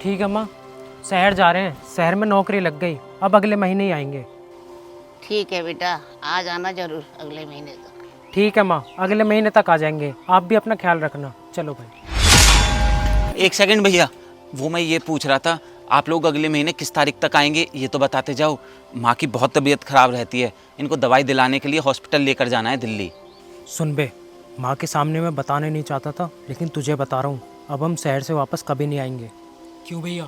ठीक है माँ, शहर जा रहे हैं, शहर में नौकरी लग गई, अब अगले महीने ही आएंगे। ठीक है बेटा, आ जाना जरूर अगले महीने तक। ठीक है माँ, अगले महीने तक आ जाएंगे। आप भी अपना ख्याल रखना। चलो भाई। एक सेकंड भैया, वो मैं ये पूछ रहा था, आप लोग अगले महीने किस तारीख तक आएंगे ये तो बताते जाओ। माँ की बहुत तबीयत खराब रहती है, इनको दवाई दिलाने के लिए हॉस्पिटल लेकर जाना है दिल्ली। सुन बे, माँ के सामने मैं बताने नहीं चाहता था, लेकिन तुझे बता रहा हूँ, अब हम शहर से वापस कभी नहीं आएंगे। क्यों भैया?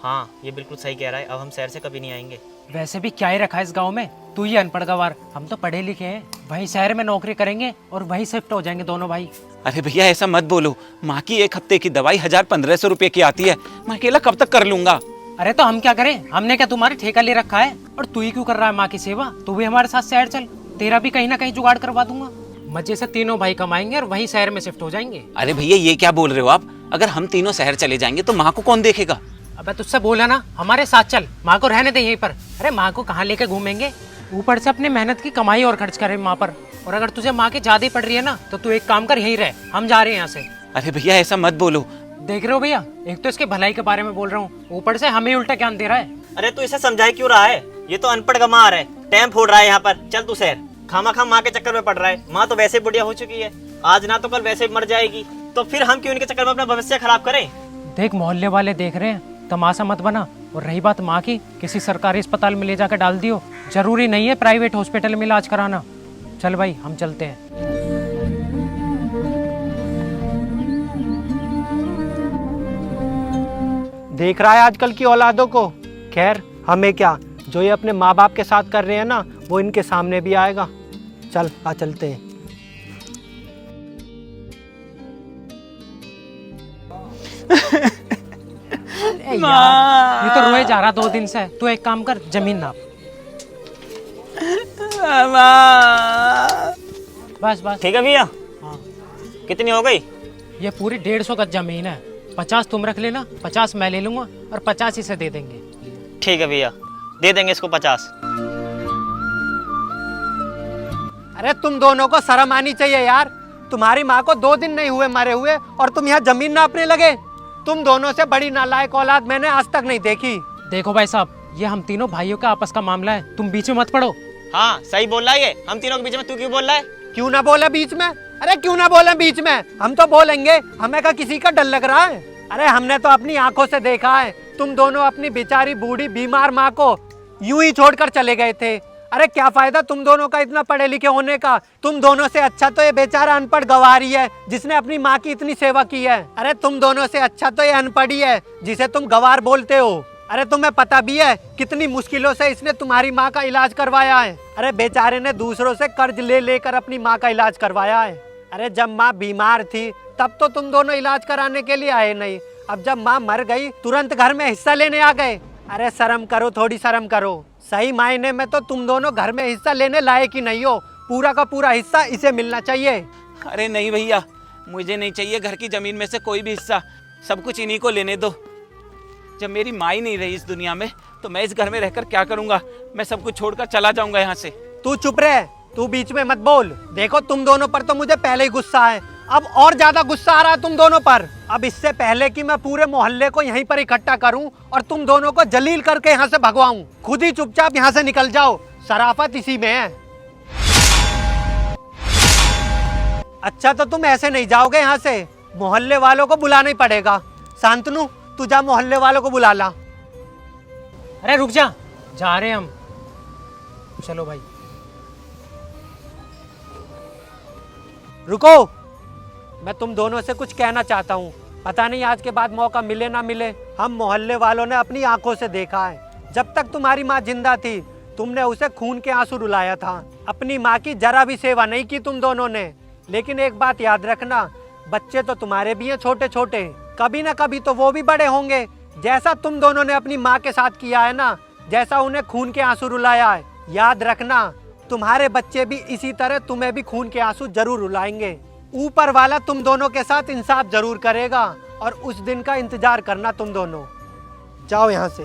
हाँ, ये बिल्कुल सही कह रहा है, अब हम शहर से कभी नहीं आएंगे। वैसे भी क्या ही रखा है इस गांव में, तू ही अनपढ़ गवार, हम तो पढ़े लिखे हैं। वहीं शहर में नौकरी करेंगे और वहीं शिफ्ट हो जाएंगे दोनों भाई। अरे भैया ऐसा मत बोलो, माँ की एक हफ्ते की दवाई 1000-1500 रुपये की आती है, मैं अकेला कब तक कर लूंगा। अरे तो हम क्या करें, हमने क्या तुम्हारे ठेका ले रखा है? और तू ही क्यों कर रहा है माँ की सेवा? तू भी हमारे साथ शहर चल, तेरा भी कहीं ना कहीं जुगाड़ करवा दूंगा। मजे से तीनों भाई कमाएंगे और वहीं शहर में शिफ्ट हो जाएंगे। अरे भैया ये क्या बोल रहे हो आप, अगर हम तीनों शहर चले जाएंगे तो माँ को कौन देखेगा। अबे तुझसे बोला ना हमारे साथ चल, माँ को रहने दे यहीं पर। अरे माँ को कहाँ लेके घूमेंगे, ऊपर से अपनी मेहनत की कमाई और खर्च करे माँ पर। और अगर तुझे माँ की ज्यादा ही पड़ रही है ना, तो तू एक काम कर, यहीं रह, हम जा रहे हैं यहाँ से। अरे भैया ऐसा मत बोलो। देख रहे हो भैया, एक तो इसके भलाई के बारे में बोल रहा हूँ, ऊपर से हमें उल्टा ज्ञान दे रहा है। अरे तू इसे समझाए क्यों रहा है, ये तो अनपढ़ गंवार है, टाइम फोड़ रहा है यहाँ पर। चल तू शहर, खामा माँ के चक्कर में पड़ रहा है। माँ तो वैसे बुढ़िया हो चुकी है, आज ना तो कल वैसे मर जाएगी, तो फिर हम क्यों इनके चक्कर में अपना भविष्य खराब करें। देख मोहल्ले वाले देख रहे हैं, तमाशा मत बना। और रही बात माँ की, किसी सरकारी अस्पताल में ले जाकर डाल दियो, जरूरी नहीं है प्राइवेट हॉस्पिटल में इलाज कराना। चल भाई हम चलते हैं। देख रहा है आजकल की औलादों को। खैर हमें क्या, जो ये अपने माँ बाप के साथ कर रहे हैं ना, वो इनके सामने भी आएगा। चल आ चलते हैं। यार, ये तो रोए जा रहा 2 दिन से। तू एक काम कर, जमीन नाप। बस बस। ठीक है भैया। हाँ, कितनी हो गई? ये पूरी 150 गज जमीन है। 50 तुम रख लेना, 50 मैं ले लूंगा और 50 इसे दे देंगे। ठीक है भैया, दे देंगे इसको 50। अरे तुम दोनों को शर्म आनी चाहिए यार, तुम्हारी माँ को 2 दिन नहीं हुए मरे हुए और तुम यहाँ जमीन नापने लगे। तुम दोनों से बड़ी नालायक औलाद मैंने आज तक नहीं देखी। देखो भाई साहब, ये हम तीनों भाइयों का आपस का मामला है, तुम बीच में मत पड़ो। हाँ सही बोल रहा है ये, हम तीनों के बीच में तू क्यों बोल रहा है? क्यों ना बोले बीच में? अरे क्यों ना बोले बीच में, हम तो बोलेंगे, हमें का किसी का डर लग रहा है? अरे हमने तो अपनी आंखों से देखा है, तुम दोनों अपनी बेचारी बूढ़ी बीमार माँ को यूं ही छोड़कर चले गए थे। अरे क्या फायदा तुम दोनों का इतना पढ़े लिखे होने का, तुम दोनों से अच्छा तो ये बेचारा अनपढ़ गवारी है जिसने अपनी माँ की इतनी सेवा की है। अरे तुम दोनों से अच्छा तो ये अनपढ़ी है जिसे तुम गवार बोलते हो। अरे तुम्हें पता भी है कितनी मुश्किलों से इसने तुम्हारी माँ का इलाज करवाया है। अरे बेचारे ने दूसरों से कर्ज ले लेकर अपनी माँ का इलाज करवाया है। अरे जब माँ बीमार थी तब तो तुम दोनों इलाज कराने के लिए आए नहीं, अब जब माँ मर गई तुरंत घर में हिस्सा लेने आ गए। अरे शर्म करो, थोड़ी शर्म करो। सही मायने में तो तुम दोनों घर में हिस्सा लेने लायक ही नहीं हो, पूरा का पूरा हिस्सा इसे मिलना चाहिए। अरे नहीं भैया, मुझे नहीं चाहिए घर की जमीन में से कोई भी हिस्सा, सब कुछ इन्हीं को लेने दो। जब मेरी माँ ही नहीं रही इस दुनिया में तो मैं इस घर में रहकर क्या करूंगा, मैं सब कुछ छोड़कर चला जाऊंगा यहाँ से। तू चुप रहे, तू बीच में मत बोल। देखो तुम दोनों पर तो मुझे पहले ही गुस्सा है, अब और ज्यादा गुस्सा आ रहा है तुम दोनों पर। अब इससे पहले कि मैं पूरे मोहल्ले को यहीं पर इकट्ठा करूं और तुम दोनों को जलील करके यहाँ से भगवाऊं, खुद ही चुपचाप यहाँ से निकल जाओ, शराफत इसी में है। अच्छा तो तुम ऐसे नहीं जाओगे यहाँ से, मोहल्ले वालों को बुलाना ही पड़ेगा। शांतनु तू जा मोहल्ले वालों को बुला ला। अरे रुक जा रहे हैं हम। चलो भाई। रुको, मैं तुम दोनों से कुछ कहना चाहता हूँ। पता नहीं आज के बाद मौका मिले ना मिले, हम मोहल्ले वालों ने अपनी आंखों से देखा है, जब तक तुम्हारी माँ जिंदा थी तुमने उसे खून के आंसू रुलाया था। अपनी माँ की जरा भी सेवा नहीं की तुम दोनों ने। लेकिन एक बात याद रखना, बच्चे तो तुम्हारे भी हैं छोटे छोटे, कभी ना कभी तो वो भी बड़े होंगे। जैसा तुम दोनों ने अपनी माँ के साथ किया है ना, जैसा उन्हें खून के आंसू रुलाया है, याद रखना तुम्हारे बच्चे भी इसी तरह तुम्हें भी खून के आंसू जरूर रुलाएंगे। ऊपर वाला तुम दोनों के साथ इंसाफ जरूर करेगा और उस दिन का इंतजार करना तुम दोनों। जाओ यहाँ से।